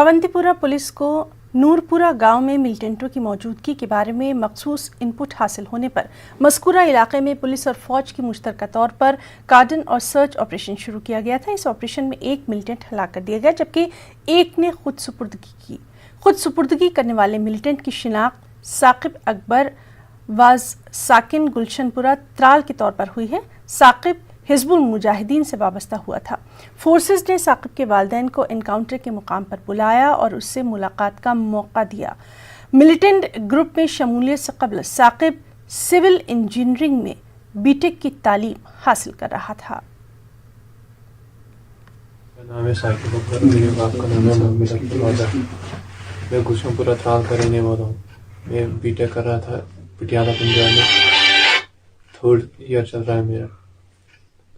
Awantipora police को नूरपुरा गांव में मिलिटेंटों की मौजूदगी के बारे में मखसूस इनपुट हासिल होने पर मज़कूरा इलाके में पुलिस और फौज की मुश्तरका तौर पर कार्डन और सर्च ऑपरेशन शुरू किया गया था। इस ऑपरेशन में एक मिलिटेंट हलाक कर दिया गया जबकि एक ने खुद सुपुर्दगी की। खुद सुपुर्दगी करने वाले मिलिटेंट की शिनाख्त साकिब अकबर वाज साकिन गुलशनपुरा त्राल के तौर पर हुई है। साकिब हिजबुल मुजाहिदीन से वाबस्ता हुआ था। फोर्सेस ने साकिब के वालिदैन को एनकाउंटर के मुकाम पर बुलाया और उससे मुलाकात का मौका दिया। मिलिटेंट ग्रुप में शमूलियत से कबल साकिब सिविल इंजीनियरिंग में बीटेक की तालीम हासिल कर रहा था। मेरा नाम है साकिब अकबर, मेरे बाप का नाम है मोहम्मद अब्दुल वादा। मैं गुलशनपुरा त्राल का रहने वाला हूँ। मैं बीटेक कर रहा था पटियाला पंजाब में, 3rd ईयर चल रहा है मेरा।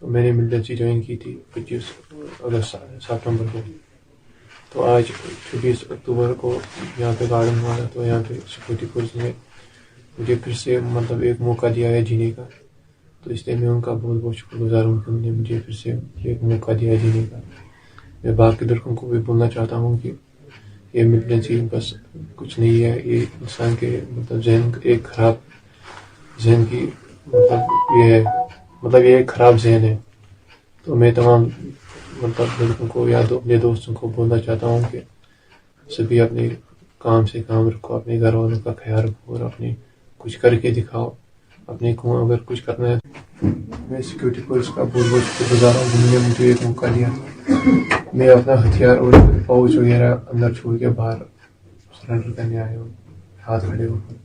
तो मैंने मिलिटेंसी ज्वाइन की थी 25 अगस्त 7 नवंबर को। तो आज 26 अक्टूबर को यहाँ पे गार्डन हुआ था, तो यहाँ पे सिक्योरिटी फोर्स ने मुझे फिर से एक मौका दिया है जीने का। तो इसलिए मैं उनका बहुत बहुत शुक्रगुजार हूँ कि उन्होंने मुझे फिर से एक मौका दिया जीने का। मैं बाकी लड़कों को भी बोलना चाहता हूँ कि ये मिलिटेंसी बस कुछ नहीं है, ये इंसान के जहन एक खराब जहन की ये एक खराब जहन है। तो मैं तमाम लड़कों को या अपने दोस्तों को बोलना चाहता हूँ कि सभी अपने काम से काम रखो, अपने घर वालों का ख्याल रखो और अपने कुछ करके दिखाओ अपने को अगर कुछ करना है। मैं सिक्योरिटी फोर्स का बहुत बहुत शुक्रगुजार हूँ जिन्होंने मुझे एक मौका दिया। मैं अपना हथियार और फौज वगैरह अंदर छोड़ के बाहर सरेंडर करने आया हूँ, हाथ खड़े होकर।